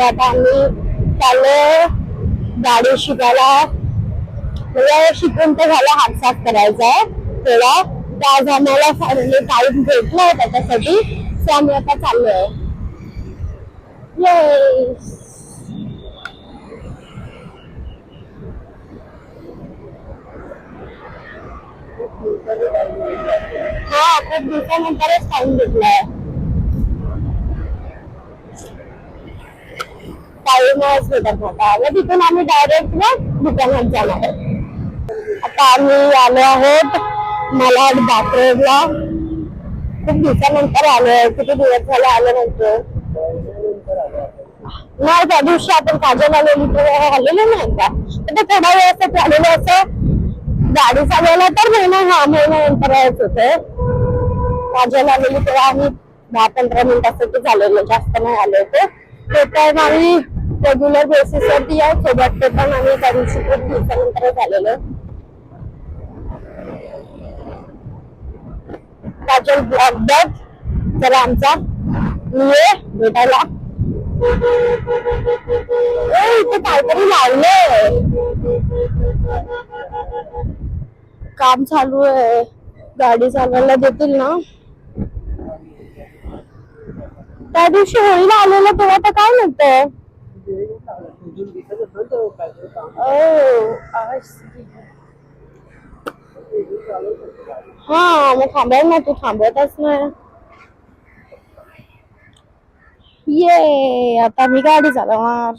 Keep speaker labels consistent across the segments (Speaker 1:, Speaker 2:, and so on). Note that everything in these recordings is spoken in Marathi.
Speaker 1: आता आम्ही चाललोय गाडी शिकायला. म्हणजे शिकून तर झालं, हात साफ करायचा आहे थोडा. तर आज आम्हाला फायनली टाइम भेटला त्याच्यासाठी, सो आम्ही आता चाललोय. हा, खूप दिवसानंतरच टाइम भेटलाय. टाइमच भेटत होता. तिथून आम्ही डायरेक्ट दुकानात जाणार. आता आम्ही आलो आहोत मलाड बाकरोडला. खूप दिवसानंतर आलोय, किती दिवस झाले आलो नव्हतो. नाही, त्या दिवशी आपण काजल आलेली तेव्हा आलेलो नाही का, तर थोडा वेळ असं चाललेलं. असं गाडी चालवलं तर महिन्यानंतर यायच होते. काजल आलेली तेव्हा आम्ही 10-15 मिनिटासाठी झालेलो, जास्त नाही आलो होतो. ते पण आम्ही रेग्युलर बेसिस वरती या सोबत, ते पण आम्ही त्या दिवशी खूप दिवसानंतर झालेलो. काजल ब्लॉग बघ चला आमचा, ये भेटायला. इथे काहीतरी लावलंय, काम चालू आहे. गाडी चालवायला देतील ना. त्या दिवशी होळीला आलेलं तेव्हा तर काय नव्हतं. हा, मग थांबव ना, तू थांबवतच नाही. ये आता मी गाडी चालवणार.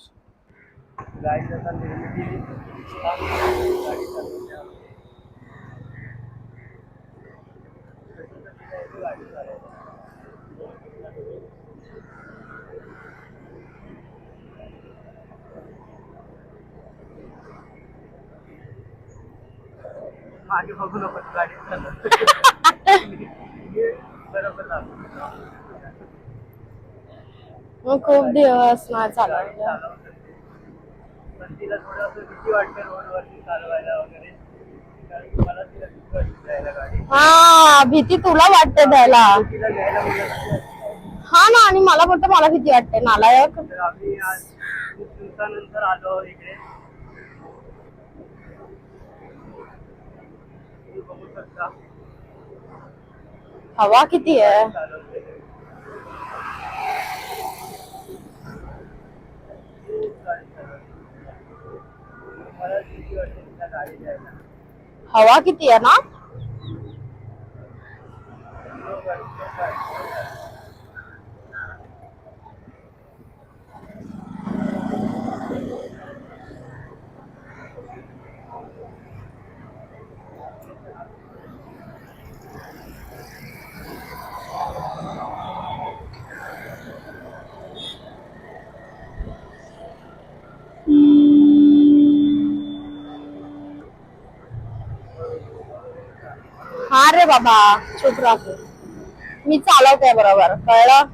Speaker 2: मागे बघू नको, गाडी
Speaker 1: मग खूप दिवस नाही चालवलं.
Speaker 2: पण तिला थोडं भीती वाटते रोडवरती चालवायला वगैरे, कारण मला तिला भीती वाटते द्यायला गाडी.
Speaker 1: हा, भीती तुला वाटते द्यायला.
Speaker 2: तिला घ्यायला मुलं.
Speaker 1: हा ना, आणि मला बोलतो मला भीती वाटते, नालायक.
Speaker 2: तर आम्ही आज खूप दिवसानंतर आलो इकडे. बघू शकता
Speaker 1: हवा किती आहे. हवा किती आहे ना. हा रे बाबा, चुप राहतो, मी चालवते बरोबर, कळलं.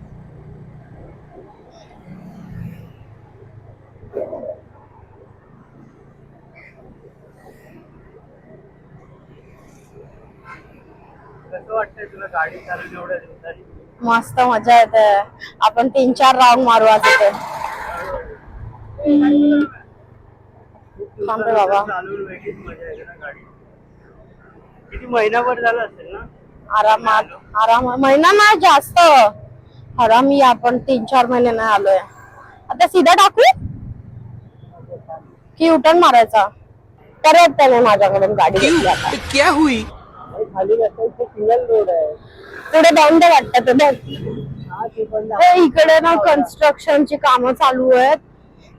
Speaker 2: कसं वाटतंय तुला गाडी चालवून एवढ्या दिवसांनी.
Speaker 1: मस्त मजा येते. आपण 3-4 राऊंड मारू आज इथे. थांब रे बाबा.
Speaker 2: चालवून वेगळीच मजा येते ना गाडी. किती महिनाभर झाला असेल ना.
Speaker 1: आराम महिना नाही जास्त. आरामी आपण 3-4 महिने नाही आलोय. आता सीधा टाकू की उठण मारायचा. परत त्याने माझ्याकडून गाडी घेतली. आता
Speaker 2: क्या हुई खाली सिंगल रोड आहे,
Speaker 1: पुढे बंद वाटत बघ. इकडे ना कन्स्ट्रक्शनची कामं चालू आहेत,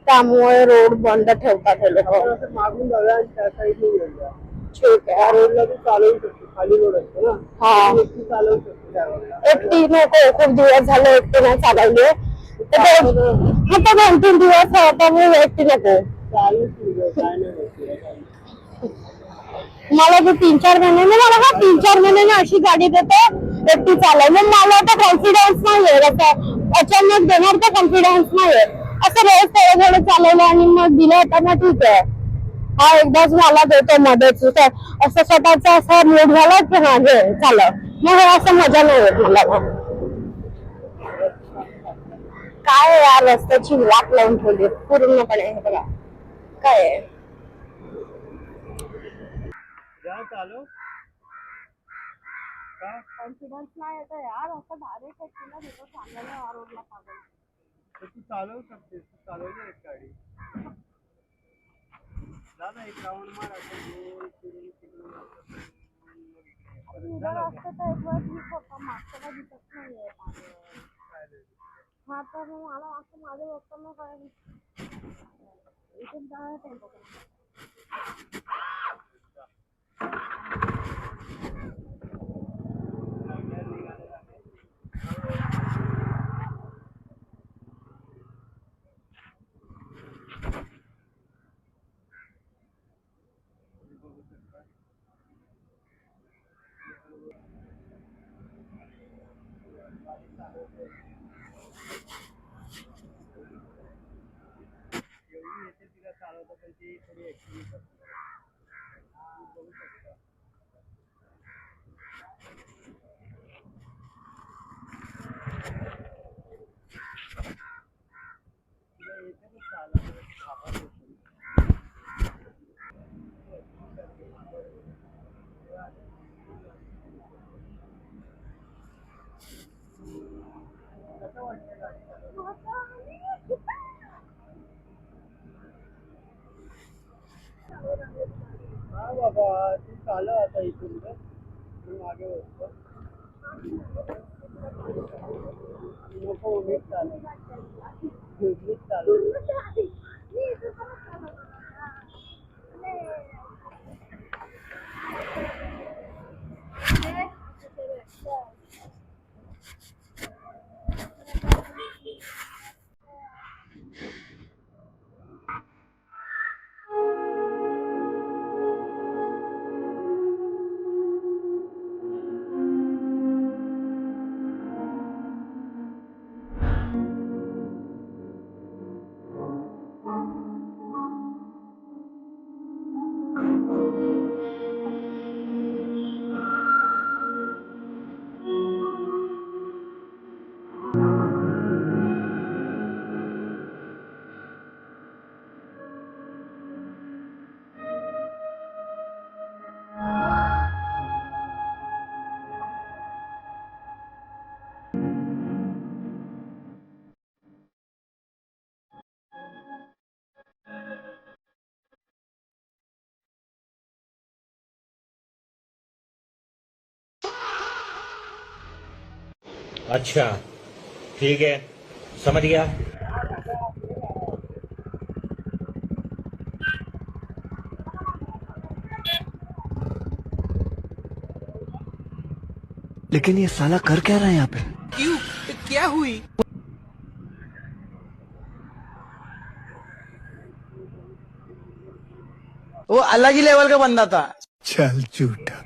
Speaker 1: त्यामुळे रोड बंद ठेवतात हे लोक.
Speaker 2: मागून जाऊया आणि त्या साईडने येऊया.
Speaker 1: ठीक आहे.
Speaker 2: त्या रोडला तू चालवू शकतो, खाली रोड असतो ना.
Speaker 1: हा,
Speaker 2: एकटी चालवू शकतो त्या रोडला.
Speaker 1: एकटी नको, खूप दिवस झाले एकटी नाही चालवली. आता 2-3 दिवस आता मी एकटी नको.
Speaker 2: चालू काय नाही,
Speaker 1: मला जो 3-4 महिन्याने, मला हा 3-4 महिन्याने अशी गाडी देते एकटी चालव. मग मला आता कॉन्फिडन्स नाहीये, असं अचानक देणार तर कॉन्फिडन्स नाहीये. असं रोज थोडं चालवलं आणि मग दिलं होता ना, ठीक आहे. हा एकदाच मला देतो मध्येच, असं स्वतःचा असा मूड झाला की माझे चालव, मग असं मजा नाही होत मला. काय या रस्त्याची वाट लावून ठेवली पूर्णपणे. हे बघा काय आहे.
Speaker 2: जा चालू का
Speaker 1: कॉन्फिडन्स नाही येत यार, असं डायरेक्ट तिला देतो सांगायला या रोडला पागल.
Speaker 2: तर तू चालवू शकतेस, तू चालवली एक गाडी. जा ना एक राऊंड मार असं गोल फिरून तिकडून
Speaker 1: उद्या असतं तर एक वेळ ठीक होता, मागच्याला दिसत नाहीये पागल. हा तर मला असं माझं बघताना काय इथून जाणार टेम्पो.
Speaker 2: एवढी येते तिला चालवता, पण ती थोडी ऍक्टिव्ह करते. बघू शकता. तिला येते पण चालवता घाबरत होती. कसं वाटतं गाडी चालवताना? हा बाबा तू चालव आता इथून तर मी मागे बसतो. नको मीच चालव, मीच चालव.
Speaker 3: अच्छा ठीक है, समझ गया.
Speaker 4: लेकिन ये साला कर क्या रहा है यहाँ पे?
Speaker 5: क्यों? क्या हुई? वो अलग ही लेवल का बंदा था.
Speaker 4: चल झूठा.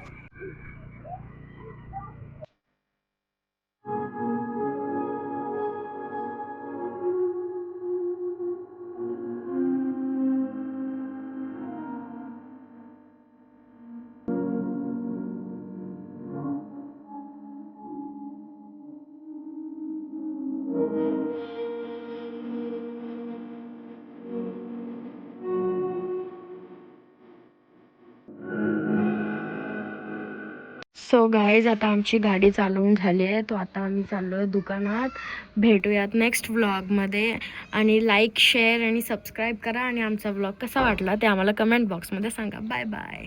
Speaker 1: सो गाईज आता आमची गाडी चालवून झाली आहे, तो आता आम्ही चाललोय दुकानात. भेटूयात नेक्स्ट व्लॉगमध्ये. आणि लाईक शेअर आणि सबस्क्राईब करा. आणि आमचा व्लॉग कसा वाटला ते आम्हाला कमेंट बॉक्समध्ये सांगा. Bye bye.